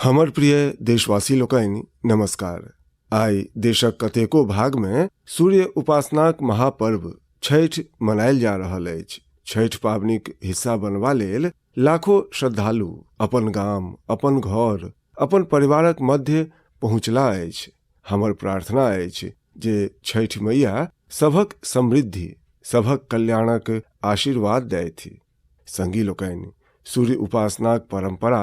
हमर प्रिय देशवासी लोकनि नमस्कार। आइ देशक कतेको भाग में सूर्य उपासनाक महापर्व छठ मनायल जा रहल अछि। छठ पावनिक हिस्सा बनवा लेल लाखों श्रद्धालु अपन गाम, अपन घर, अपन परिवारक मध्य पहुँचला अछि। हमर प्रार्थना अछि जे छठ मैया सभक समृद्धि, सभक कल्याणक आशीर्वाद दैथि। संगी लोकनि, सूर्य उपासनाक परंपरा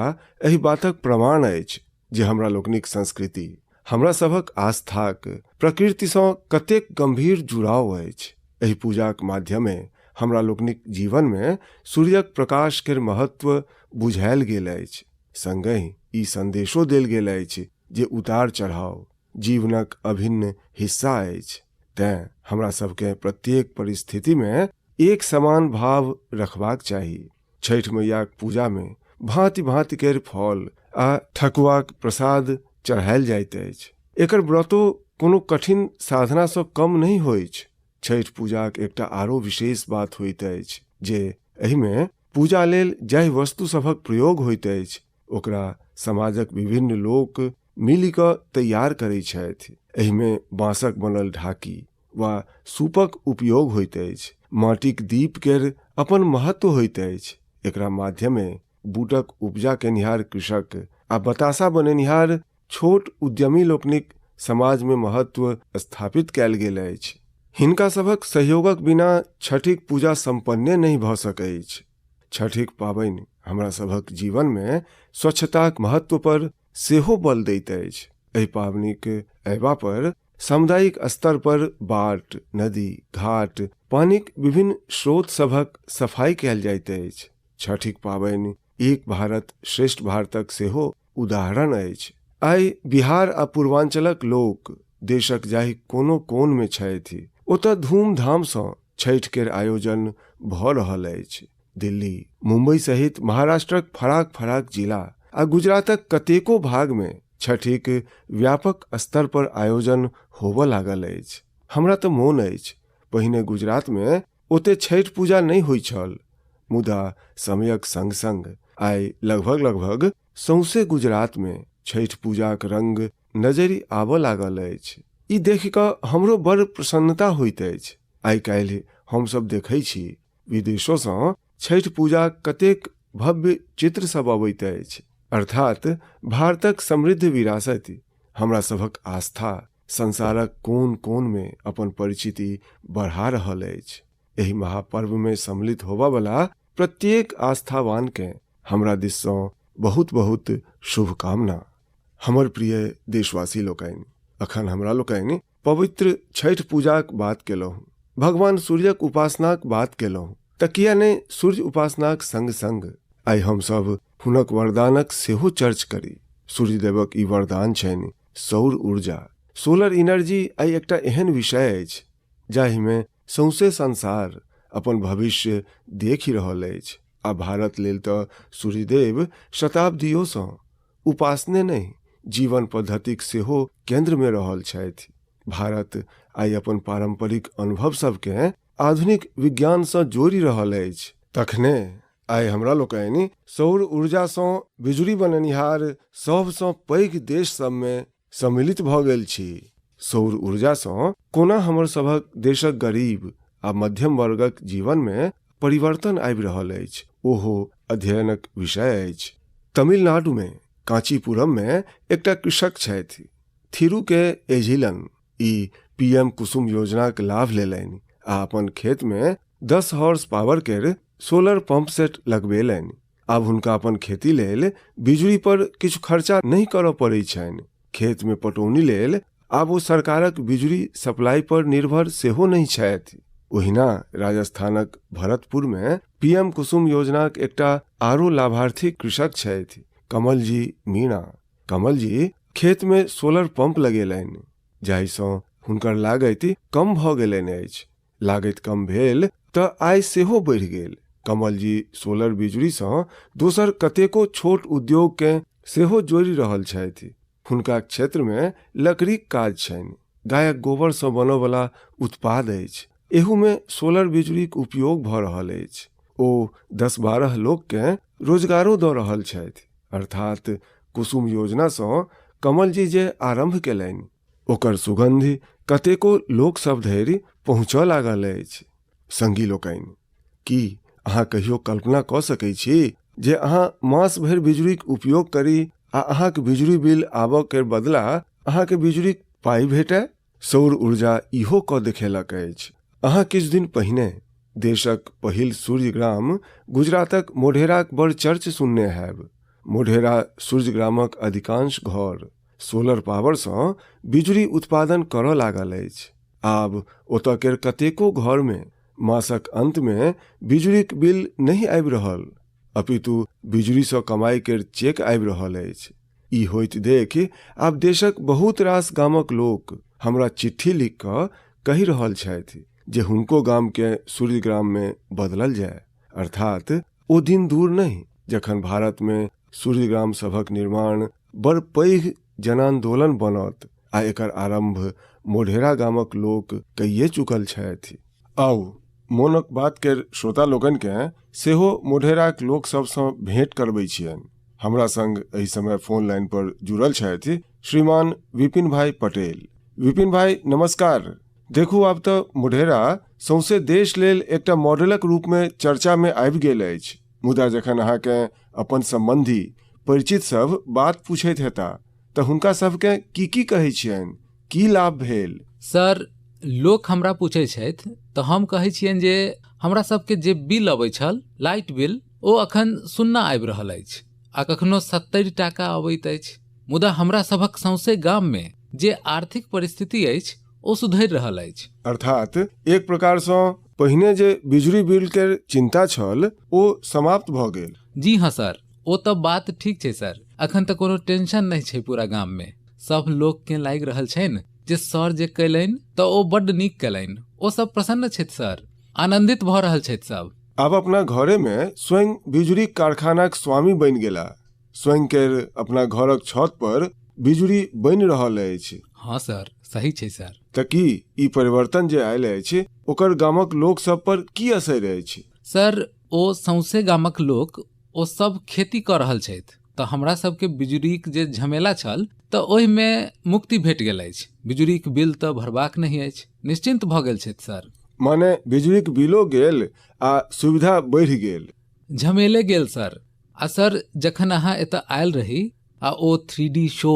एहि बातक प्रमाण अछि जे हमरा लोकनिक संस्कृति, हमरा सभक आस्थाक प्रकृति सँ कतेक गंभीर जुड़ाव अछि। एहि पूजाक माध्यमे हमरा लोकनिक जीवन में सूर्यक प्रकाश केर महत्व बुझायल गेल अछि। संगहि ई संदेशो देल गेल अछि जे उतार चढ़ाव जीवनक अभिन्न हिस्सा अछि। तें हमरा सबके प्रत्येक परिस्थिति में एक समान भाव रखबाक चाही। छठ मैयाक पूजा में भांति भांति केर फल आ ठकुआक प्रसाद चढ़ायल जाइत अछि। एकर व्रतो कोनो कठिन साधना सँ कम नहीं होइछ। छठ पूजाक एकटा आरो विशेष बात होइत अछि जे एहि में पूजा लेल जाहि वस्तु सभक प्रयोग होइत अछि ओकरा समाजक विभिन्न लोक मिलि कऽ तैयार करैत छथि। एहि में बांसक बनल ढाकी वा सूपक उपयोग होइत अछि। माटिक दीप केर अपन महत्व होइत अछि। एकरा माध्यमे बूटक उपजा केनिहार कृषक आ बतासा बनेनिहार छोट उद्यमी लोकनिक समाज में महत्व स्थापित कैल गेल अछि। हिनका सभक सहयोगक बिना छठिक पूजा संपन्ने नहीं भऽ सकैत अछि। छठिक पाबनि हमरा सभक जीवन में स्वच्छताक महत्व पर सेहो बल दैत अछि। एहि पाबनिक अयबा पर सामुदायिक स्तर पर बाट, नदी, घाट, पानिक विभिन्न स्रोत सभक सफाई कैल जाइत अछि। छठिक पाबनि एक भारत श्रेष्ठ भारतक सेहो उदाहरण अछि। आइ बिहार आ पूर्वांचलक लोक देशक जाहि कोनो कोन में छथि ओतऽ धूमधाम सँ छठ केर आयोजन भऽ रहल अछि। दिल्ली, मुंबई सहित महाराष्ट्रक फराक फराक जिला आ गुजरातक कतेको भाग में छठिक व्यापक स्तर पर आयोजन होबऽ लागल अछि। हमरा तऽ मोन अछि पहिने गुजरात में ओते छठ पूजा नहीं होइ छल, मुदा समयक संग संग आइ लगभग सौंसे गुजरात में छठ पूजाक रंग नजरि आबऽ लागल अछि। ई देख कऽ हमरो बड़ प्रसन्नता होइत अछि। आइ काल्हि हम सब देखै छी विदेशों सँ छठ पूजाक कतेक भव्य चित्र सब अबैत अछि। अर्थात भारतक समृद्ध विरासत, हमरा सभक आस्था संसारक कोन कोन में अपन परिचिति बढ़ा रहल अछि। एहि महापर्व में सम्मिलित होबा वाला प्रत्येक आस्थावान के हमरा दिस सँ बहुत बहुत शुभकामना। हमर प्रिय देशवासी लोकनि, अखन हमरा लोकनि पवित्र छठ पूजाक बात केलहुँ, भगवान सूर्यक उपासनाक बात केलहुँ, तऽ किया नहि सूर्य उपासनाक संग संग आइ हम सब हुनक वरदानक सेहो चर्च करी। सूर्यदेवक ई वरदान छनि सौर ऊर्जा। सोलर एनर्जी आइ एकटा एहन विषय अछि जाहि में सौंसे संसार अपन भविष्य देखि रहल अछि। आ भारत लेल तऽ सूर्यदेव शताब्दियों सँ उपासने नहीं जीवन पद्धतिक सेहो केंद्र में रहल छथि। भारत आइ अपन पारंपरिक अनुभव सबके आधुनिक विज्ञान सँ जोड़ि रहल अछि। तखने आइ हमरा लोकनि सौर ऊर्जा सँ बिजुली बनेनिहार सब सँ पैघ देश सब में सम्मिलित भऽ गेल छी। सौर ऊर्जा सँ कोना हमर सभक देशक गरीब आ मध्यम वर्गक जीवन में परिवर्तन आबि रहल अछि, ओहो अध्ययनक विषय अछि। तमिलनाडु में कांचीपुरम में एकटा कृषक छथि, थिरु के एझिलन। ई पीएम कुसुम योजना के लाभ लेलनि आ अपन खेत में 10 हॉर्स पावर केर सोलर पंप सेट लगबेलनि। आब हुनका अपन खेती लेल बिजली पर किछु खर्चा नहीं करऽ पड़ै छनि। खेत में पटौनी लेल आब ओ सरकारक बिजली सप्लाई पर निर्भर सेहो नहीं छथि। ओहिना राजस्थानक भरतपुर में पीएम कुसुम योजनाक एकटा आरो लाभार्थी कृषक छथि, कमल जी मीणा। कमल जी खेत में सोलर पंप लगेलनि जाहि सँ हुनकर लागत कम भऽ गेलनि अछि। लागत कम भेल तऽ आय सेहो बढ़ि गेल। कमल जी सोलर बिजली सँ दोसर कतेको छोट उद्योग के सेहो जोड़ि रहल छथि। हुनका क्षेत्र में लकड़ीक काज छनि, गायक गोबर सँ बनऽ वाला उत्पाद अछि। एहू में सोलर बिजलीक उपयोग भऽ रहल अछि। ओ 10-12 लोक के रोजगारो दऽ रहल छथि। अर्थात कुसुम योजना सँ कमल जी जे आरंभ केलनि ओकर सुगंधि कतेको लोक सब धरि पहुँचऽ लागल अछि। संगी लोकनि, की अहाँ कहियो कल्पना कऽ सकैत छी जे अहाँ मास भरि बिजलीक उपयोग करी आ अहाँक बिजली बिल आबऽ के बदला अहाँके बिजलीक पाई भेटय? सौर ऊर्जा इहो कऽ देखेलक अछि। अहाँ किछु दिन पहिने देशक पहिल सूर्यग्राम गुजरातक मोढेराक बड़ चर्च सुनने हैब। मोढेरा सूर्यग्रामक अधिकांश घर सोलर पावर सँ बिजली उत्पादन करऽ लागल अछि। आब ओतऽ केर कतेको घर में मासक अंत में बिजलीक बिल नहीं आबि रहल, अपितु बिजली सँ कमाई केर चेक आबि रहल अछि। ई होइत देखि आब देशक बहुत रास गामक लोक हमरा चिट्ठी लिख कऽ कहि रहल छथि जे हुनको गाम के सूर्यग्राम में बदलल जाय। अर्थात ओ दिन दूर नहीं जखन भारत में सूर्यग्राम सभक निर्माण बड़ पैघ जनांदोलन बनत आ एकर आरंभ मोढेरा गामक लोक कइये चुकल छथि। आउ मोनक बात केर श्रोता लोकन के सेहो मोढेराक लोक सब सँ भेंट करबै छियनि। हमरा संग एहि समय फोन लाइन पर जुड़ल छथि श्रीमान विपिन भाई पटेल। विपिन भाई नमस्कार। देखू आब तऽ मोढेरा सौंसे देश लेल एकटा मॉडलक रूप में चर्चा में आबि गेल अछि। मुदा जखन अहाँके अपन संबंधी परिचित सब बात पूछैत हेता तऽ हुनका सबके की कहै छियनि, की लाभ भेल? सर, लोक हमरा पूछै छथि तऽ हम कहै छियनि जे हमरा सबके जे बिल अबै छल लाइट बिल ओ अखन सुन्ना आबि रहल अछि आ कखनो 70 टाका अबैत अछि। मुदा हमरा सभक सौंसे गाम में जे आर्थिक परिस्थिति अछि ओ सुधरि रहल अछि। अर्थात एक प्रकार सँ पहिने जे बिजली बिल के चिंता छल ओ समाप्त भऽ गेल। जी हाँ सर, ओ तऽ बात ठीक छै सर। अखन तऽ कोनो टेंशन नहीं छै पूरा गाम में। सब लोग के लागि रहल छै न जे सर जे कैलनि तऽ ओ बड्ड नीक कैलनि। ओ सब प्रसन्न छथि सर, आनंदित भऽ रहल छथि सब। आब अपना घरे में स्वयं बिजली कारखानाक स्वामी बनि गेला। स्वयं केर अपना घरक छत पर बिजली बनि रहल अछि। हाँ सर, सही छै सर। तऽ की ई परिवर्तन जे आयल अछि ओकर गामक लोक सब पर की असर अछि? सर, ओ सौंसे गामक लोक ओ सब खेती कऽ रहल छथि तऽ हमरा सबके बिजलीक जे झमेला छल तऽ ओहि में मुक्ति भेट गेल अछि। बिजलीक बिल तऽ भरबाक नहीं अछि, निश्चिंत भऽ गेल छथि सर। माने बिजलीक बिलो गेल आ सुविधा बढ़ि गेल, झमेले गेल सर। आ सर, जखन अहाँ एतऽ आयल रही आ ओ 3D शो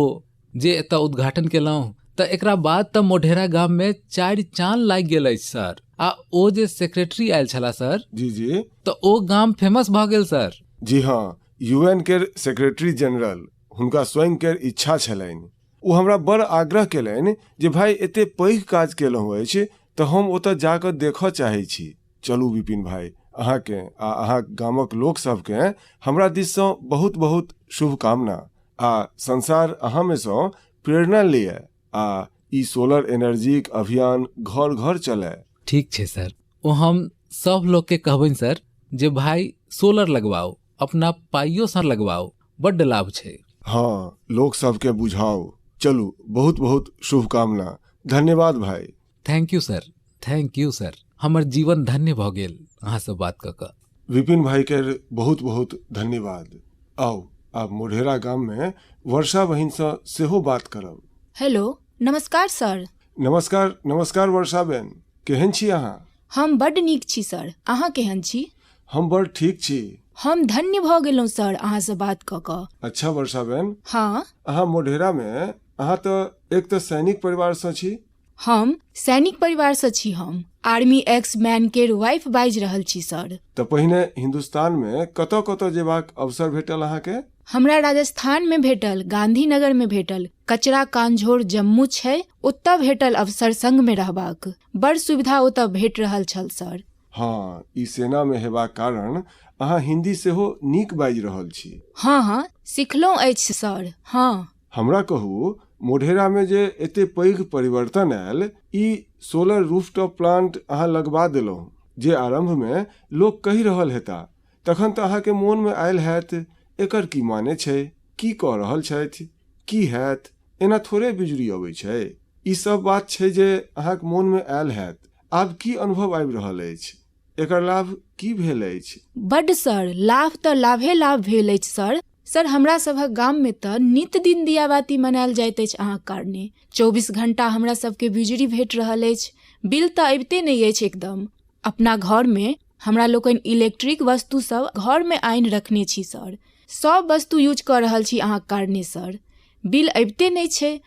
जे एतऽ उद्घाटन केलहुँ तऽ एकरा बाद तऽ मोढेरा गाम में 4 चाँद लागि गेल अछि सर। आ ओ जे सेक्रेटरी आयल छला सर, जी जी, तऽ ओ गाम फेमस भऽ गेल सर। जी हाँ, यूएन केर सेक्रेटरी जनरल हुनका स्वयं केर इच्छा छलनि। ओ हमरा बड़ आग्रह केलनि जे भाई एते पैघ काज केलहुँ अछि तऽ हम ओतऽ जाकऽ देखऽ चाहै छी। चलू विपिन भाई, अहाँके आ अहाँ गामक लोक सबके हमरा दिस सँ बहुत बहुत शुभकामना आ संसार अहाँ में सँ प्रेरणा लिया आ ई सोलर एनर्जीक अभियान घर घर चले। ठीक छै सर, ओ हम सब लोग के कहबनि सर जे भाई सोलर लगवाओ, अपना पाइयो सँ लगवाओ, बड्ड लाभ छै। हाँ, लोक सबके बुझाओ। चलू, बहुत बहुत शुभकामना। धन्यवाद भाई। Thank U sir, thank U sir. हमर जीवन धन्य भऽ गेल अहाँ से बात कऽ कऽ। विपिन भाई के बहुत बहुत धन्यवाद। आओ आब मोढेरा गाम में वर्षा बहिन सँ सेहो बात करब। हेलो, नमस्कार सर। नमस्कार नमस्कार वर्षा बहन, केहन छी अहाँ? हम बड्ड नीक छी सर, अहाँ केहन छी? हम बड़ ठीक छी। हम धन्य भऽ गेलहुँ सर अहाँ से बात कऽ कऽ। अच्छा वर्षा बहन, हाँ, अहाँ मोढेरा में अहाँ तऽ एक तऽ सैनिक परिवार सँ छी। हम सैनिक परिवार से छी। हम आर्मी एक्स मैन केर वाइफ बाजि रहल छी सर। तऽ पहिने हिंदुस्तान में कतऽ कतऽ जेबाक अवसर भेटल अहाँके? हमरा राजस्थान में भेटल, गांधीनगर में भेटल, कचरा कांझोर जम्मू छै ओतऽ भेटल अवसर संग में रहबाक। बड़ सुविधा ओतऽ भेट रहल छल सर। हाँ, ई सेना में हेबाक कारण अहाँ हिंदी सेहो नीक बाजि रहल छी। हाँ हाँ, सिखलहुँ अछि सर। हाँ, हमरा कहू, मोढेरा में जे एते पैघ परिवर्तन आयल, ई सोलर रूफटॉप प्लांट अहाँ लगवा देलहुँ जे आरंभ में लोक कहि रहल हेता, तखन तऽ अहाँके मोन में आयल हैत एकर की माने छै, की कऽ रहल छथि, की हैत, एना थोड़े बिजली अबै छै। ई सब बात छै जे अहाँके मोन में आयल हैत। आब की अनुभव आबि रहल अछि, एकर लाभ की भेल अछि? बड्ड सर, लाभ तऽ लाभे लाभ भेल अछि सर। सर हमरा सभक गाम में तऽ नित दिन दियाबाती मनायल जाइत अछि अहाँक कारणे। 24 घंटा हमरा सबके बिजली भेट रहल अछि, बिल तऽ अबिते नहि अछि एकदम। अपना घर में हमरा लोकनि इलेक्ट्रिक वस्तु सब घर में आनि रखने छी सर, सब वस्तु यूज कऽ रहल छी अहाँक कारणे सर। बिल अबिते नहि छै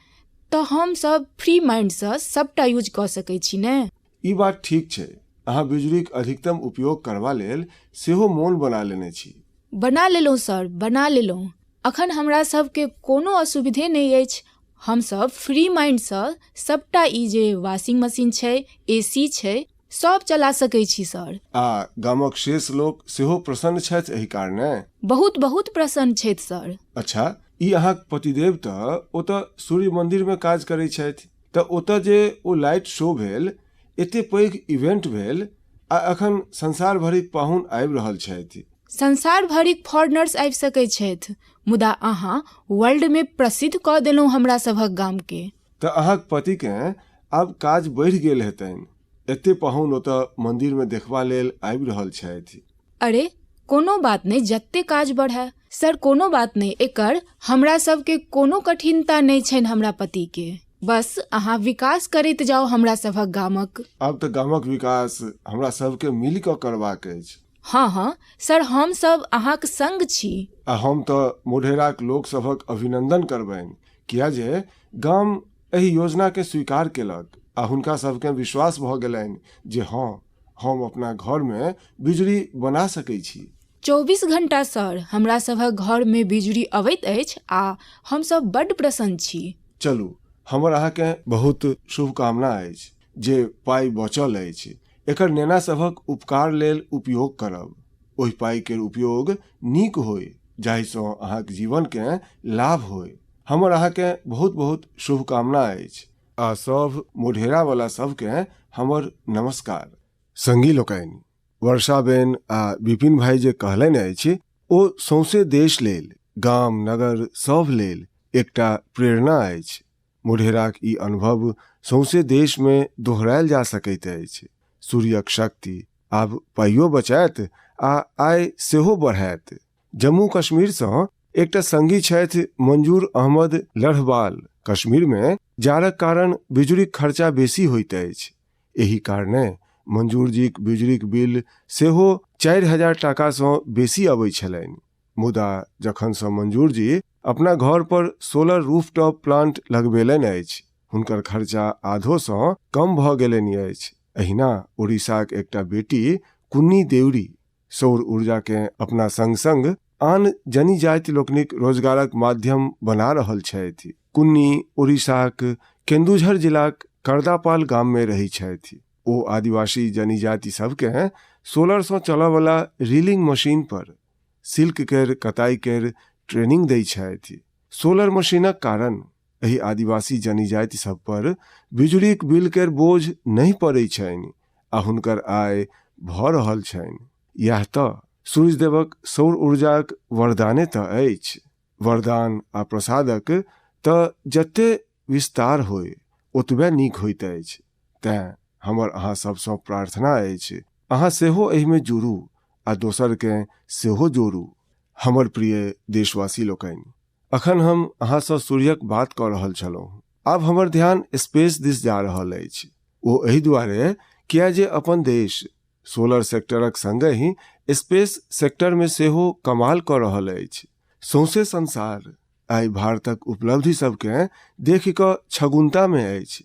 तऽ हम सब फ्री माइंड सँ सबटा यूज कऽ सकै छी ने। ई बात ठीक छै, अहाँ बिजलीक अधिकतम उपयोग करबा लेल सेहो मोन बना लेने छी। बना लेलहुँ सर, बना लेलहुँ। अखन हमरा सबके कोनो असुविधे नहि अछि, हम सब फ्री माइंड सँ सबटा ई जे वॉशिंग मशीन छै, एसी छै, सब चला सकै छी सर। आ गामक शेष लोक सेहो प्रसन्न छथि एहि कारणे? बहुत बहुत प्रसन्न छथि सर। अच्छा, ई अहाँक पतिदेव तऽ ओतऽ सूर्य मंदिर में काज करै छथि, तऽ ओतऽ जे ओ लाइट शो भेल, एते पैघ इवेंट भेल, आ अखन संसार भरिक पाहुन आबि रहल छथि। संसार भरिक फॉरेनर्स आबि सकै छथि, मुदा अहाँ वर्ल्ड में प्रसिद्ध कऽ देलहुँ हमरा सभक गाम के। तऽ अहाँक पतिकेँ आब काज बढ़ि गेल हेतनि, एते पाहुन ओतऽ मंदिर में देखबा लेल आबि रहल छथि। अरे कोनो बात नहीं, जत्ते काज बढ़े सर, कोनो बात नहीं, एकर हमरा सबके कोनो कठिनता नहीं छनि हमरा पति के। बस अहाँ विकास करैत जाओ हमरा सभक गामक। आब तऽ गामक विकास हमरा सबके मिल कऽ करबाक अछि। हाँ हाँ सर, हम सब अहाँक संग छी। आ हम तऽ मोढेराक लोक सभक अभिनंदन करबनि, किया जे गाम एहि योजना के स्वीकार केलक आ हुनका सबके विश्वास भऽ गेलनि जे हाँ, हम अपना घर में बिजली बना सकै छी। 24 घंटा सर हमरा सभक घर में बिजली अबैत अछि आ हम सब बड्ड प्रसन्न छी। चलू, हमर अहाँके बहुत शुभकामना अछि जे पाइ बचल अछि, एकर नेना सभक उपकार लेल उपयोग करब। ओहि पाइ के उपयोग नीक होय, जाहिसँ अहाँक जीवन के लाभ होय। हमर अहाँके बहुत बहुत शुभकामना अछि आ सब मोढेरा वाला सबके हमर नमस्कार। संगी लोकनि, वर्षाबेन आ विपिन भाई जे कहलनि अछि, ओ सौंसे देश लेल, गाम नगर सब लेल एकटा प्रेरणा अछि। मोढेराक ई अनुभव सौंसे देश में दोहरायल जा सकैत अछि। सूर्यक शक्ति आब पाइयो बचायत आ आय सेहो बढ़ायत। जम्मू कश्मीर सँ एकटा संगी छथि मंजूर अहमद लढ़वाल। कश्मीर में जाड़क कारण बिजलीक खर्चा बेसी होइत अछि, एहि कारणे मंजूर जीक बिजलीक बिल सेहो 4000 टाका सँ बेसी अबै छलनि। मुदा जखन सँ मंजूर जी अपना घर पर सोलर रूफटॉप प्लांट लगबेलनि अछि, हुनकर खर्चा आधो सँ कम भऽ गेलनि अछि। अहिना उड़ीसाक एकटा बेटी कुन्नी देउरी सौर ऊर्जा के अपना संग संग आन जनी जाति लोकनिक रोजगारक माध्यम बना रहल छथि। कुन्नी उड़ीसाक केन्दुझर जिलाक करदापाल गाम में रही छथि। ओ आदिवासी जनजाति सबके सोलर सँ चलयवला रीलिंग मशीन पर सिल्क केर कताई केर ट्रेनिंग दै छथि। सोलर मशीनक कारण एहि आदिवासी जनजाति सब पर बिजलीक बिल केर बोझ नहीं पड़ै छनि आ हुनकर आय भऽ रहल छनि। यह तऽ सूर्यदेवक सौर ऊर्जाक वरदाने तऽ अछि। वरदान आ प्रसादक तऽ जते विस्तार होय ओतबे नीक होइत अछि। तें हमर अहाँ सबसँ प्रार्थना अछि, अहाँ सेहो एहि में जुड़ू आ दोसर के सेहो जोड़ू। हमर प्रिय देशवासी लोकनि, अखन हम अहाँ सँ सूर्यक बात कऽ रहल छलहुँ। आब हमर ध्यान स्पेस दिस जा रहल अछि। ओ एहि दुआरे किया जे अपन देश सोलर सेक्टरक संगे ही स्पेस सेक्टर में सेहो कमाल कऽ रहल अछि। सौंसे संसार आइ भारतक उपलब्धि सबके देखि कऽ छगुन्ता में अछि।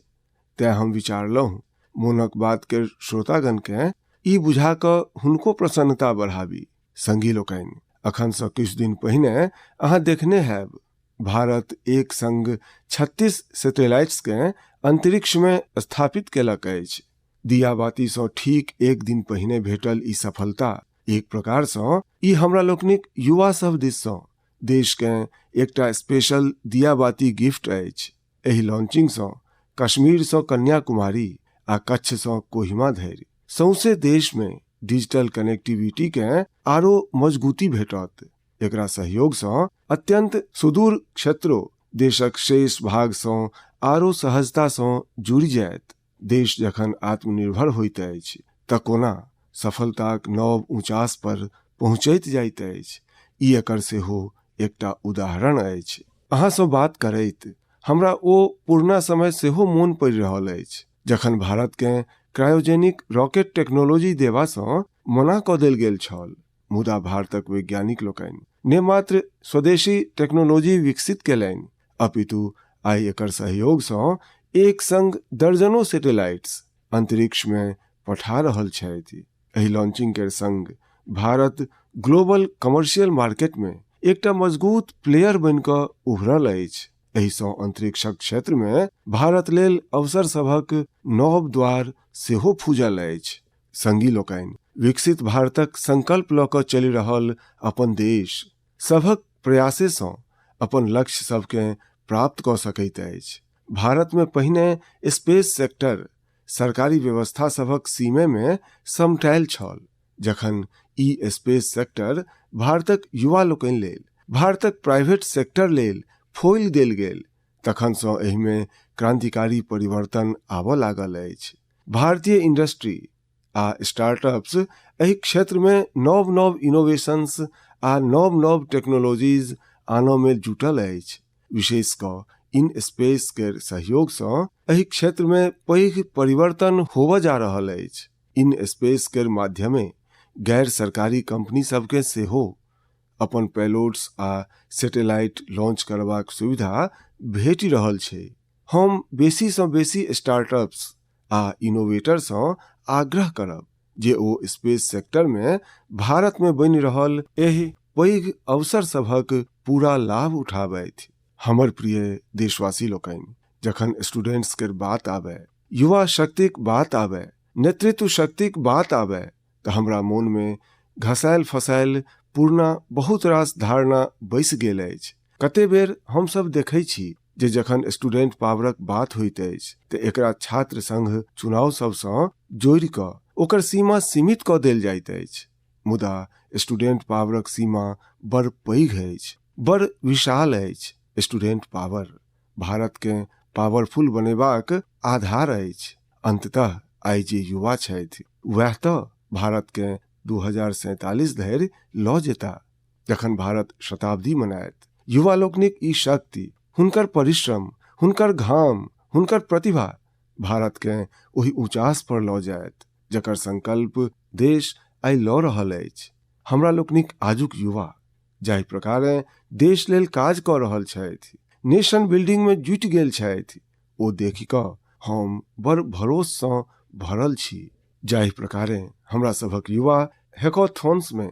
तें हम विचारलहुँ मोनक बात के श्रोतागण के ई बुझा कऽ हुनको प्रसन्नता बढ़ाबी। संगी लोकनि, अखन सँ किछु दिन पहिने अहाँ देखने हैब, भारत एक संग 36 सैटेलाइट्स के अंतरिक्ष में स्थापित केलक अछि। दियाबाती सँ ठीक एक दिन पहिने भेटल ई सफलता एक प्रकार सँ ई हमरा लोकनिक युवा सब दिस सँ देश के एकटा स्पेशल दियाबाती गिफ्ट अछि। एहि लॉन्चिंग सँ कश्मीर सँ कन्याकुमारी आ कच्छ सँ कोहिमा धरि सौंसे देश में डिजिटल कनेक्टिविटी के आरो मजबूती भेटत। एकरा सहयोग सँ अत्यंत सुदूर क्षेत्रों देशक शेष भाग सँ आरो सहजता सँ जुड़ि जायत। देश जखन आत्मनिर्भर होइत अछि तऽ कोना सफलताक नव ऊंचास पर पहुँचैत जाइत अछि। ई एकर सेहो एकटा उदाहरण अछि। अहाँ सँ बात करैत हमरा ओ पुरना समय सेहो मोन पड़ि रहल अछि जखन भारत के क्रायोजेनिक रॉकेट टेक्नोलॉजी देबा सँ मना कऽ देल गेल छल, मुदा भारतक वैज्ञानिक लोकनि ने मात्र स्वदेशी टेक्नोलॉजी विकसित केलनि अपितु आइ एकर सहयोग सँ एक संग दर्जनों सैटेलाइट्स अंतरिक्ष में पठा रहल छथि। एहि लॉन्चिंग के संग भारत ग्लोबल कमर्शियल मार्केट में एकटा मजबूत प्लेयर बनि कऽ उभरल अछि। एहि सँ अंतरिक्षक क्षेत्र में भारत लेल अवसर सभक नव द्वार सेहो खुजल अछि। संगी लोकनि, विकसित भारतक संकल्प लऽ कऽ चलि रहल अपन देश सभक प्रयासे सँ अपन लक्ष्य सबके प्राप्त कऽ सकैत अछि। भारत में पहिने स्पेस सेक्टर सरकारी व्यवस्था सभक सीमे में समटायल छल, जखन ई स्पेस सेक्टर भारतक युवा लोकनि लेल, भारतक प्राइवेट सेक्टर लेल खोलि देल गेल, तखन सँ एहि में क्रांतिकारी परिवर्तन आबऽ लागल अछि। भारतीय इंडस्ट्री आ स्टार्टअप्स एहि क्षेत्र में नव नव इनोवेशंस आ नव नव टेक्नोलॉजीज आनऽ में जुटल अछि। विशेष कऽ इन स्पेस के सहयोग सँ एहि क्षेत्र में पैघ परिवर्तन होबऽ जा रहल अछि। इन स्पेस के माध्यमे गैर सरकारी कंपनी सबके सेहो अपन पेलोड्स आ सैटेलाइट लॉन्च करबाक सुविधा भेटि रहल छै। हम बेसी सँ बेसी स्टार्टअप्स आ इनोवेटर सँ आग्रह करब जे ओ स्पेस सेक्टर में भारत में बनि रहल एहि पैघ अवसर सभक पूरा लाभ उठाबैथ। हमर प्रिय देशवासी लोकनि, जखन स्टूडेंट्स के बात आवे, युवा शक्तिक बात आवे, नेतृत्व शक्तिक बात आवे, तऽ हमरा मोन में घसायल फसायल पुरना बहुत रास धारणा बैस गेल अछि। कते बेर हम सब देखै छी जे जखन स्टूडेंट पावरक बात होइत अछि तऽ एकरा छात्र संघ चुनाव सब सँ जोड़ि कऽ ओकर सीमा सीमित कऽ देल जाइत अछि, मुदा स्टूडेंट पावरक सीमा बड़ पैघ अछि, बड़ विशाल अछि। स्टूडेंट पावर भारत के पावरफुल बनेबाक आधार अछि। अंततः आइ जे युवा छथि वैह तऽ भारत के 2047 धरि लऽ जेता। जखन भारत शताब्दी मनायत, युवा लोकनिक ई शक्ति, हुनकर परिश्रम, हुनकर घाम, हुनकर प्रतिभा भारत के ओहि ऊंचास पर लऽ जायत जकर संकल्प देश आइ लऽ रहल अछि। हमरा लोकनिक आजुक युवा जाहि प्रकारे देश लेल काज कऽ रहल छथि, नेशन बिल्डिंग में जुटि गेल छथि, ओ देखि कऽ हम बड़ भरोस सँ भरल छी। जाहि प्रकारे हमरा सभक युवा हैकाथॉन्स में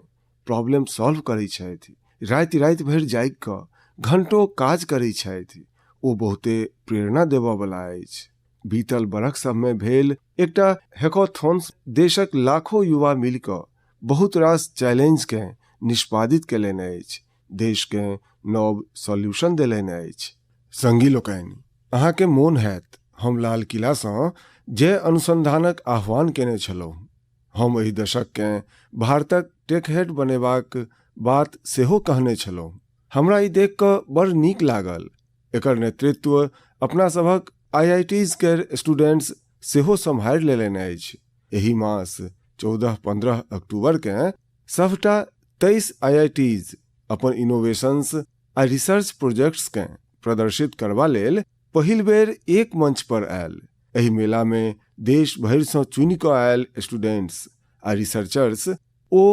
प्रॉब्लम सॉल्व करै छथि, राति राति भरि जागि कऽ घंटों काज करै छथि, ओ बहुते प्रेरणा देबऽ वाला अछि। बीतल बरख सब में भेल एकटा हैकाथॉन्स देशक लाखों युवा मिल कऽ बहुत रास चैलेंज के निष्पादित केलनि अछि, देश के नव सॉल्यूशन देलनि अछि। संगी लोकनि, अहाँ के मोन हैत हम लाल किला सँ जय अनुसंधानक आह्वान केने छलहुँ। हम एहि दशक के भारतक टेक हेड बनेबाक बात सेहो कहने छलहुँ। हमरा ई देख कऽ बड़ नीक लागल। एकर नेतृत्व अपना सभक IITs के स्टूडेंट्स सेहो सम्हारि लेलनि अछि। एहि मास 14-15 अक्टूबर के सबटा 23 IITs अपन इनोवेशंस आ रिसर्च प्रोजेक्ट्स के प्रदर्शित करबा लेल पहिल बेर एक मंच पर आयल। एहि मेला में देश भरि सँ चुनि कऽ आयल स्टूडेंट्स आ रिसर्चर्स ओ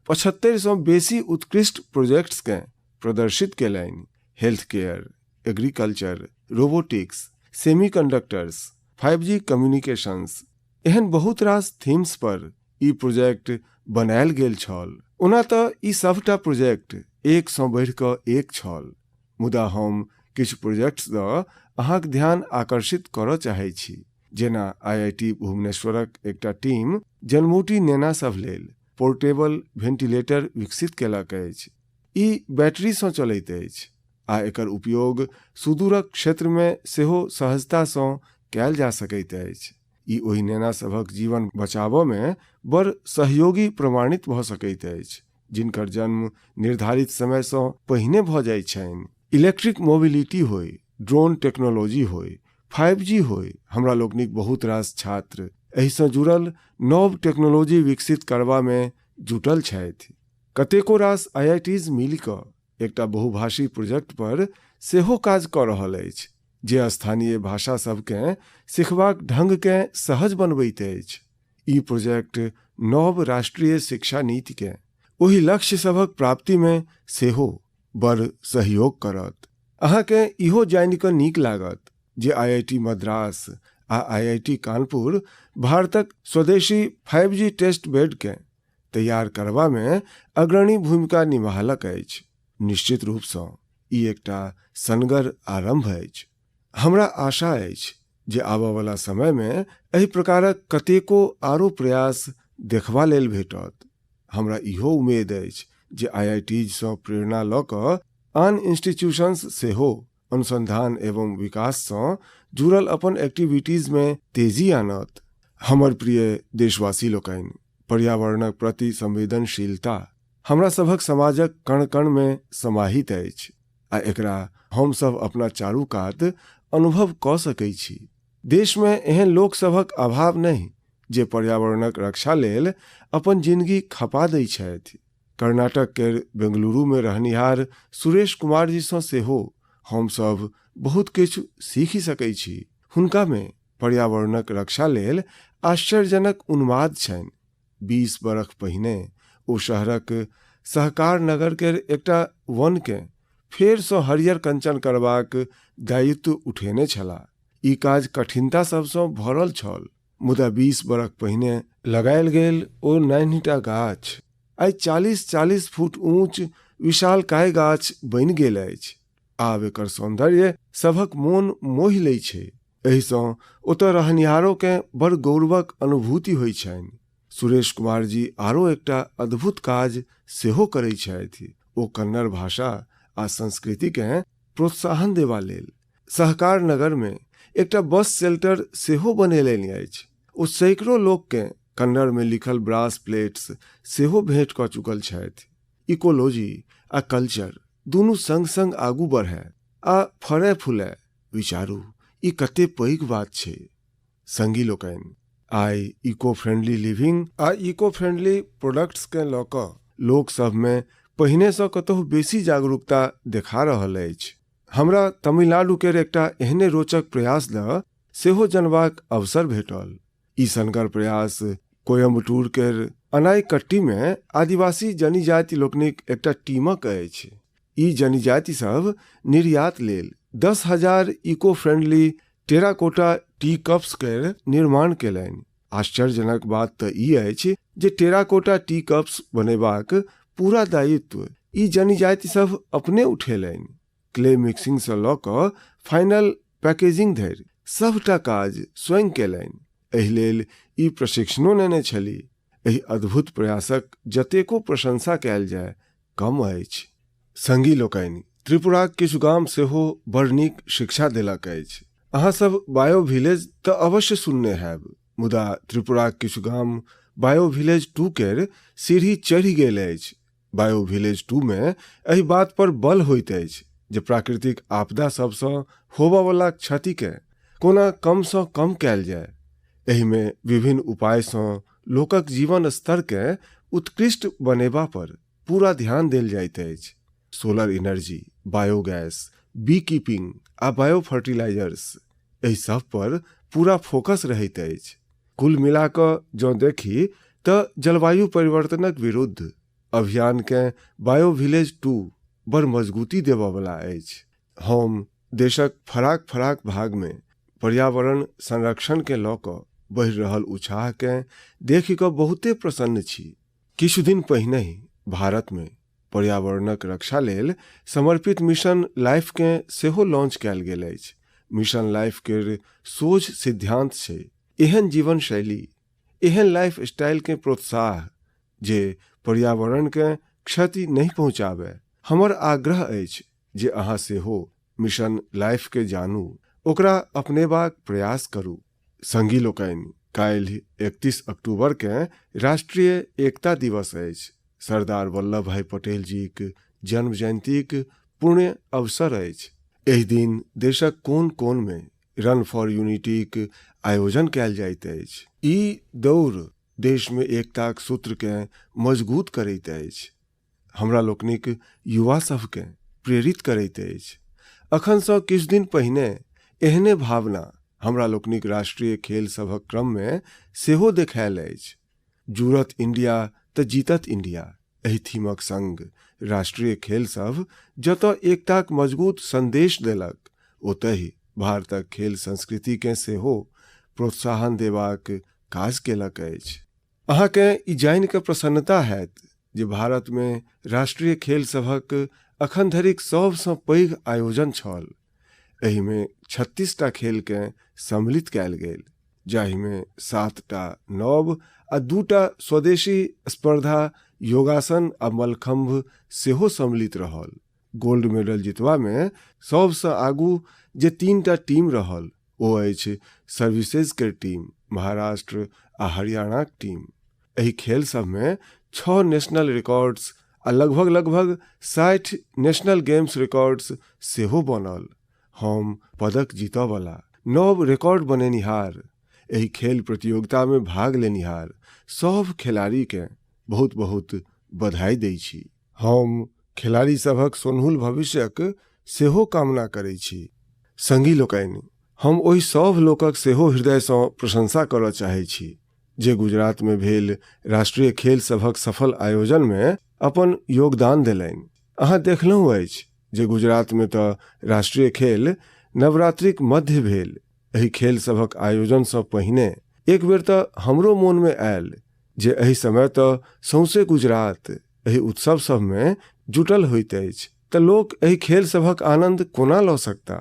75 सँ बेसी उत्कृष्ट प्रोजेक्ट्स के प्रदर्शित केलनि। Health care, agriculture, robotics, semiconductors, 5G communications, एहन बहुत रास थीम्स पर ई प्रोजेक्ट बनायल गेल छल। ओना तऽ ई सबटा प्रोजेक्ट एक सँ बढ़ि कऽ एक छल, मुदा हम किछु प्रोजेक्ट्स दऽ अहाँक ध्यान आकर्षित करऽ चाहै छी। जेना IIT भुवनेश्वरक एकटा टीम जन्मूटी नेना सब लेल पोर्टेबल वेंटिलेटर विकसित केलक अछि। ई बैटरी सँ चलैत अछि आ एकर उपयोग सुदूरक क्षेत्र में सेहो सहजता सँ कयल जा सकैत अछि। ई ओहि नेना सभक जीवन बचाबऽ में बड़ सहयोगी प्रमाणित भऽ सकैत अछि जिनकर जन्म निर्धारित समय सँ पहिने भऽ जाइत छनि। इलेक्ट्रिक मोबिलिटी होय, ड्रोन टेक्नोलॉजी होय, 5G होय, हमरा लोकनिक बहुत रास छात्र एहि सँ जुड़ल नव टेक्नोलॉजी विकसित करबा में जुटल छथि। कतेको रास IITs मिल कऽ एकटा बहुभाषी प्रोजेक्ट पर सेहो काज कऽ रहल अछि जे स्थानीय भाषा सबकेँ सिखबाक ढंगकेँ सहज बनबैत अछि। ई प्रोजेक्ट नव राष्ट्रीय शिक्षा नीतिकेँ ओहि लक्ष्य सभक प्राप्तिमे सेहो बड़ सहयोग करत। अहाँकेँ इहो जानि कऽ नीक लागत जे IIT मद्रास आ IIT कानपुर भारतक स्वदेशी 5G टेस्ट बेडकेँ तैयार करबामे अग्रणी भूमिका निभालक अछि। निश्चित रूपसँ ई एकटा सनगर आरंभ अछि। हमरा आशा अछि जे आबयवला समयमे एहि प्रकारक कतेको आरो प्रयास देखबा लेल भेटत। हमरा इहो उम्मीद अछि जे IITs सँ प्रेरणा लऽ कऽ आन इंस्टीट्यूशंस सेहो अनुसंधान एवं विकाससँ जुड़ल अपन एक्टिविटीजमे तेजी आनत। हमर प्रिय देशवासी लोकनि, पर्यावरणक प्रति संवेदनशीलता हमरा सभक समाजक कण कणमे समाहित अछि आ एकरा हमसभ अपना चारू कात अनुभव कऽ सकैत छी। देशमे एहन लोक सभक अभाव नहि जे पर्यावरणक रक्षा लेल अपन जिंदगी खपा दैत छथि। कर्नाटक केर बेंगलुरुमे रहनिहार सुरेश कुमार जी सँ सेहो हमसभ बहुत किछु सीखि सकैत छी। हुनकामे पर्यावरणक रक्षा लेल आश्चर्यजनक उन्माद छनि। 20 बरख पहिने ओ शहरक सहकार नगर केर एकटा वनकेँ फेरसँ हरियर कंचन करबाक दायित्व उठेने छलाह। ई काज कठिनता सबसँ भरल छल, मुदा 20 बरख पहिने लगायल गेल ओ नन्हिटा गाछ आइ 40-40 फुट ऊँच विशालकाय गाछ बनि गेल अछि। आब एकर सौंदर्य सभक मोन मोहि लै छै। एहिसँ ओतऽ रहनिहारोकेँ बड़ गौरवक अनुभूति होइत छनि। सुरेश कुमार जी आरो एकटा अद्भुत काज सेहो करैत छथि। ओ कन्नड़ भाषा आ संस्कृतिकेँ प्रोत्साहन देबा लेल सहकार नगरमे एकटा बस शेल्टर सेहो बनेलनि अछि। ओ सैकड़ों लोककेँ कन्नड़मे लिखल ब्रास प्लेट्स सेहो भेंट कऽ चुकल छथि। इकोलॉजी आ कल्चर दुनू संग संग आगू बढ़ै आ फड़ै फूलै, विचारू ई कते पैघ बात छै। संगी लोकनि, आइ इको फ्रेंडली लिविंग आ इको फ्रेंडली प्रोडक्ट्सकेँ लऽ कऽ लोक सभमे पहिनेसँ कतहु बेसी जागरूकता देखा रहल अछि। हमरा तमिलनाडु केर एकटा एहने रोचक प्रयास दऽ सेहो जनबाक अवसर भेटल। ई सनगर प्रयास कोयम्बटूर केर अनाईकट्टीमे आदिवासी जनजाति लोकनिक एकटा टीमक अछि। ई जनजाति सब निर्यात लेल 10,000 eco friendly terracotta tea cups केर निर्माण केलनि। आश्चर्यजनक बात तऽ ई अछि जे टेराकोटा टी कप्स बनेबाक पूरा दायित्व ई जनजाति सब अपने उठेलनि। क्ले मिक्सिंग सँ लऽ कऽ फाइनल पैकेजिंग धरि सबटा काज स्वयं केलनि। एहि लेल ई प्रशिक्षणो नेने छली। एहि अद्भुत प्रयासक जतेको प्रशंसा कयल जाय कम अछि। संगी लोकनि, त्रिपुराक किछु गाम सेहो बड़ नीक शिक्षा देलक अछि। अहाँ सब बायो विलेज तऽ अवश्य सुनने हैब, मुदा त्रिपुराक किछु गाम बायो विलेज 2 केर सीढ़ी चढ़ि गेल अछि। बायो विलेज 2 मे एहि बात पर बल होइत अछि जे प्राकृतिक आपदा सबसँ होबयवला क्षतिकेँ कोना कमसँ कम कयल जाय। एहिमे विभिन्न उपायसँ लोकक जीवन स्तरकेँ उत्कृष्ट बनेबा पर पूरा ध्यान देल जाइत अछि। Solar energy, biogas, beekeeping आ बायो फर्टिलाइजर्स, एहि सब पर पूरा फोकस रहैत अछि। कुल मिला कऽ जँ देखी तऽ जलवायु परिवर्तनक विरुद्ध अभियानकेँ बायो विलेज 2 बड़ मजबूती देबयवला अछि। हम देशक फराक फराक भागमे पर्यावरण संरक्षणकेँ लऽ कऽ बढ़ि रहल उत्साहकेँ देखि कऽ बहुते प्रसन्न छी। किछु दिन पहिनहि भारतमे पर्यावरणक रक्षा लेल समर्पित मिशन लाइफकेँ सेहो लॉन्च कयल गेल अछि। मिशन लाइफ केर सोझ सिद्धांत छै एहन जीवन शैली, एहन लाइफ स्टाइलकेँ प्रोत्साहन जे पर्यावरणकेँ क्षति नहीं पहुँचाबै। हमर आग्रह अछि जे अहाँ सेहो मिशन लाइफकेँ जानू, ओकरा अपनेबाक प्रयास करू। संगी लोकनि, काल्हि 31 अक्टूबरकेँ राष्ट्रीय एकता दिवस अछि। सरदार वल्लभ भाई पटेल जीक जन्म जयंतीक पुण्य अवसर अछि। एहि दिन देशक कोन कोनमे रन फॉर यूनिटीक आयोजन कयल जाइत अछि। ई दौड़ देशमे एकताक सूत्रकेँ मजबूत करैत अछि। हमरा लोकनिक युवा सभके प्रेरित करैत अछि। अखनसँ किछु दिन पहिने एहने भावना हमरा लोकनिक राष्ट्रीय खेल सभक क्रममे सेहो देखायल अछि। जुड़त इंडिया तऽ जीतत इंडिया एहि थीमक संग राष्ट्रीय खेल सब जतऽ एकताक मजबूत संदेश देलक, ओतहि भारतक खेल संस्कृतिके सेहो प्रोत्साहन देबाक काज केलक अछि। अहाँके ई जानि कऽ प्रसन्नता हैत जे भारत में राष्ट्रीय खेल सभक अखन धरिक सबसँ पैघ आयोजन छल। एहि में 36टा खेल के सम्मिलित कयल गेल, जाहि में 7टा नव आ 2टा स्वदेशी स्पर्धा योगासन आ मलखंभ सेहो सम्मिलित रहल। गोल्ड मेडल जितवा में सबसँ आगू जे 3टा टीम रहल ओ अछि सर्विसेज के टीम, महाराष्ट्र आ हरियाणाक टीम। एहि खेल सब में 6 नेशनल रिकॉर्ड्स आ लगभग 60 नेशनल गेम्स रिकॉर्ड्स सेहो बनल। हम पदक जीतऽ वाला नव रिकॉर्ड बनेनिहार एहि खेल प्रतियोगिता में भाग लेनिहार सब खिलाड़ी के बहुत बहुत बधाई दै छी। हम खिलाड़ी सभक सोनहुल भविष्यक सेहो कामना करै छी। संगी लोकनि, हम ओहि सब लोकक सेहो हृदयसँ प्रशंसा करऽ चाहै छी जे गुजरात में भेल राष्ट्रीय खेल सभक सफल आयोजन में अपन योगदान देलनि। अहाँ देखलहुँ अछि जे गुजरात में तऽ राष्ट्रीय खेल नवरात्रिक मध्य भेल। एहि खेल सभक आयोजनसँ पहिने एक बेर तऽ हमरो मोन में आयल जे एहि समय तऽ सौंसे गुजरात एहि उत्सव सब में जुटल होइत अछि, तऽ लोक एहि खेल सभक आनंद कोना लऽ सकता।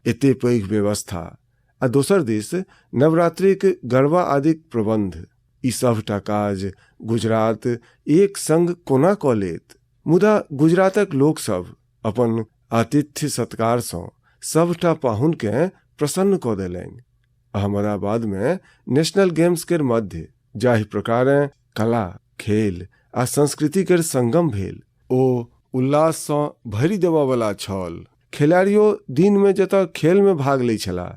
एते पैघ व्यवस्था आ दोसर दिस नवरात्रिक गरबा आदिक प्रबंध, ई सबटा काज गुजरात एक संग कोना कऽ लेत। मुदा गुजरातक लोक सब अपन आतिथ्य सत्कारसँ सबटा पाहुन के प्रसन्न कऽ देलनि। अहमदाबाद में नेशनल गेम्स के मध्य जाहि प्रकारे कला, खेल आ संस्कृति के संगम भेल, ओ उल्लाससँ भरि देबऽ वाला छल। खिलाड़ियों दिन में जतऽ खेल में भाग लै छला,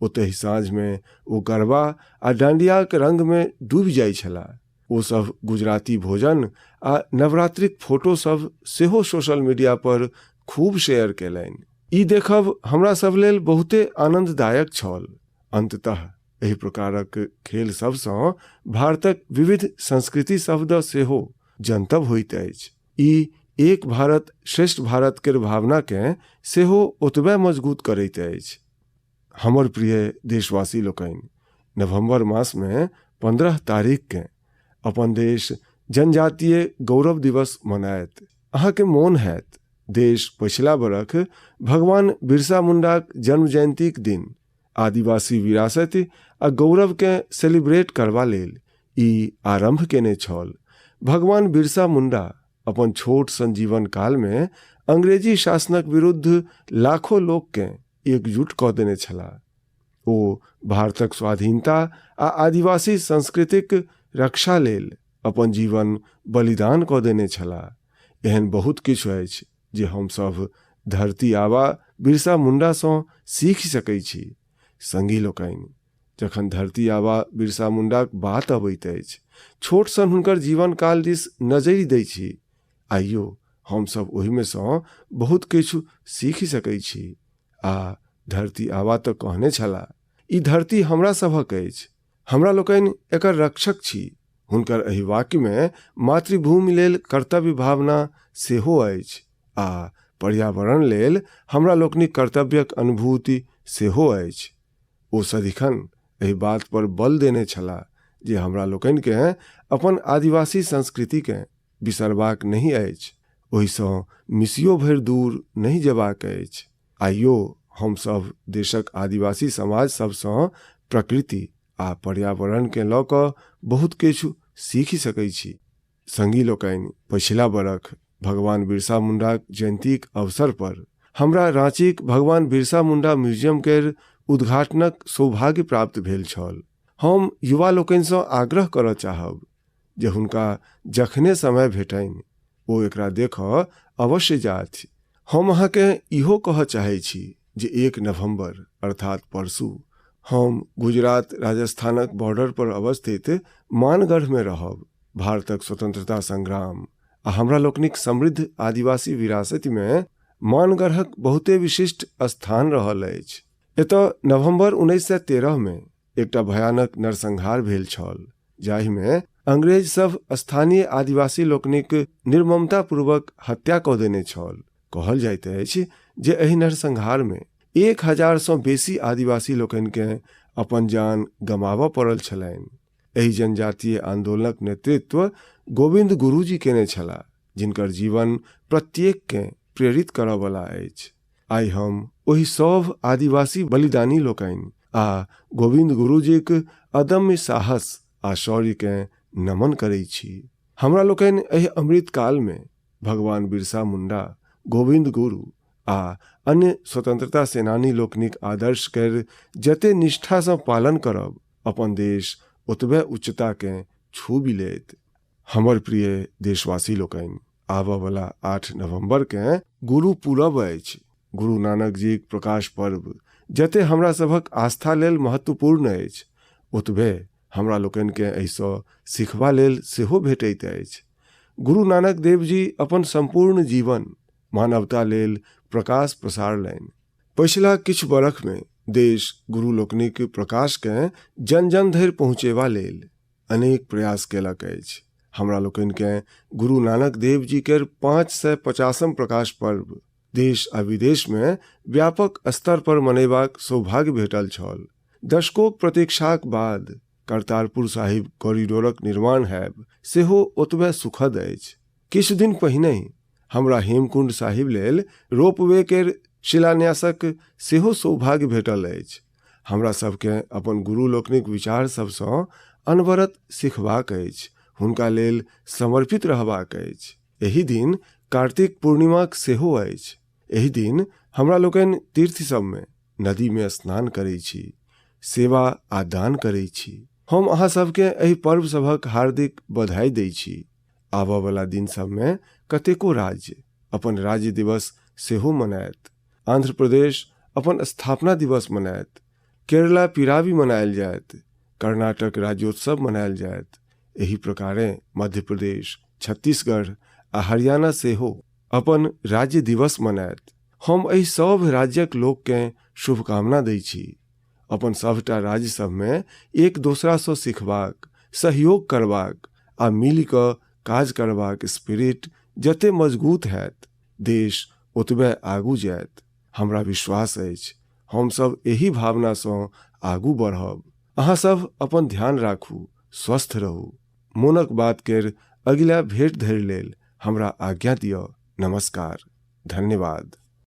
ओतहि साँझ में ओ गरबा आ डांडिया के रंग में डूबि जाइ छला। ओ सब गुजराती भोजन आ नवरात्रिक फोटो सब सेहो सोशल मीडिया पर खूब शेयर केलनि। ई देखब हमरा सब लेल बहुते आनंददायक छल। अंततः एहि प्रकारक खेल सबसँ भारतक विविध संस्कृति शब्द सेहो जनतब होइत अछि। ई एक भारत श्रेष्ठ भारत के भावना के सेहो ओतबे मजबूत करैत अछि। हमर प्रिय देशवासी लोकनि, नवंबर मास में 15 तारीख के अपन देश जनजातीय गौरव दिवस मनायत। अहाँके मोन हैत देश पछिला बरख भगवान बिरसा मुंडाक जन्म जयंतीक दिन आदिवासी विरासत आ गौरव के सेलिब्रेट करबा लेल ई आरंभ केने छल। भगवान बिरसा मुंडा अपन छोट सन जीवन काल में अंग्रेजी शासनक विरुद्ध लाखों लोक के एकजुट कऽ देने छलाह। ओ भारतक स्वाधीनता आ आदिवासी संस्कृतिक रक्षा लेल अपन जीवन बलिदान कऽ देने छलाह। एहन बहुत किछु अछि जे हम सब धरती आबा बिरसा मुंडा सँ सीख सकै छी। संगी लोकनि, जखन धरती आबा बिरसा मुंडाक बात अबैत अछि, छोट सन हुनकर जीवन काल दिस नजरि दै छी, आइयो हम सब ओहि में सँ बहुत किछु सीख सकै छी। आ धरती आबा तऽ कहने छला, ई धरती हमरा सभक अछि, हमरा लोकनि एकर रक्षक छी। हुनकर एहि वाक्य में मातृभूमि लेल कर्तव्य भावना सेहो अछि आ पर्यावरण लेल हमरा लोकनिक कर्तव्यक अनुभूति सेहो अछि। ओ सदिखन एहि बात पर बल देने छला जे हमरा लोकनि के अपन आदिवासी संस्कृति के बिसरबाक नहीं अछि, ओहिसँ मिसियो भरि दूर नहीं जेबाक अछि। आइयो हम सब देशक आदिवासी समाज सबसँ प्रकृति आ पर्यावरण के लऽ कऽ बहुत किछु सीख सकै छी। संगी लोकनि, पछिला बरख भगवान बिरसा मुंडाक जयंतीक अवसर पर हमरा रांचीक भगवान बिरसा मुंडा म्यूजियम केर उद्घाटनक सौभाग्य प्राप्त भेल छल। हम युवा लोकनिसँ आग्रह करऽ चाहब जे हुनका जखने समय भेटनि ओ एकरा देखऽ अवश्य जाथि। हम अहाँके इहो कहऽ चाहै छी जे 1 नवंबर अर्थात परसू हम गुजरात राजस्थानक बॉर्डर पर अवस्थित मानगढ़ में रहब। भारतक स्वतंत्रता संग्राम आ हमरा लोकनिक समृद्ध आदिवासी विरासत में मानगढ़क बहुते विशिष्ट स्थान रहल अछि। एतय नवंबर 1913 में एकटा भयानक नरसंहार भेल छल, जाहि में अंग्रेज सब स्थानीय आदिवासी लोकनिक निर्ममता पूर्वक हत्या कऽ देने छल। कहल जाइत अछि जे एहि नरसंहार में 1000 सँ बेसी आदिवासी लोकनि के अपन जान गमाबऽ पड़ल छलनि। एहि जनजातीय आंदोलनक नेतृत्व गोविंद गुरुजी केने छलाह, जिनकर जीवन प्रत्येक के प्रेरित करऽ वाला अछि। आइ हम ओहि सब आदिवासी बलिदानी लोकनि आ गोविंद गुरुजीक अदम्य साहस आ शौर्य के नमन करै छी। हमरा लोकनि एहि अमृत काल में भगवान बिरसा मुंडा, गोविंद गुरु आ अन्य स्वतंत्रता सेनानी लोकनिक आदर्श कर जते निष्ठा सँ पालन करब, अपन देश ओतबे उच्चता के छू भी लेत। हमर प्रिय देशवासी लोकनि, आबऽ वाला 8 नवंबर के गुरु पूरब अछि। गुरु नानक जी के प्रकाश पर्व जते हमरा सभक आस्था लेल महत्वपूर्ण अछि, ओतबे हमरा लोकनि के एहिसँ सिखबा लेल सेहो भेटैत अछि। गुरु नानक देव जी अपन संपूर्ण जीवन मानवता लेल प्रकाश प्रसारलनि। पिछला किछु बरख में देश गुरु लोकनिक प्रकाश के जन जन धरि पहुँचेबा लेल अनेक प्रयास केलक अछि। हमरा लोकनि के गुरु नानक देव जी के 550म प्रकाश पर्व देश आ विदेश में व्यापक स्तर पर मनेबाक सौभाग्य भेटल छल। दशकों प्रतीक्षाक बाद करतारपुर साहिब कॉरिडोरक निर्माण हैब सेहो ओतबे सुखद अछि। किछु दिन पहिने हमरा हेमकुंड साहिब लेल रोपवे के शिलान्यासक सेहो सौभाग्य भेटल अछि। हमरा सबके अपन गुरु लोकनिक विचार सबसँ अनवरत सिखबाक अछि, हुनका लेल समर्पित रहबाक अछि। एहि दिन कार्तिक पूर्णिमाक सेहो अछि। एहि दिन हमरा लोकनि तीर्थ सब में नदी में स्नान करै छी, सेवा आ दान करै छी। हम अहाँ सबके एहि पर्व सभक हार्दिक बधाई दै छी। आबऽ वाला दिन सब में कतेको राज्य अपन राज्य दिवस सेहो मनायत। आंध्र प्रदेश अपन स्थापना दिवस मनायत, केरला पिरावी मनायल जायत, कर्नाटक राज्योत्सव मनायल जायत। एही प्रकारे मध्य प्रदेश, छत्तीसगढ़ आ हरियाणा सेहो अपन राज्य दिवस मनायत। हम एहि सब राज्यक लोक के शुभकामना दै छी। अपन सबटा राज्य सब में एक दोसरा सँ सिखबाक, सहयोग करबाक आ मिल कऽ काज करबाक स्पिरिट जते मजबूत हैत, देश ओतबे आगू जायत। हमरा विश्वास अछि हम सब एही भावना सँ आगू बढ़ब। अहाँ सब अपन ध्यान राखू, स्वस्थ रहू। मोनक बात केर अगिला भेंट धरि लेल हमरा आज्ञा दिअ। नमस्कार, धन्यवाद।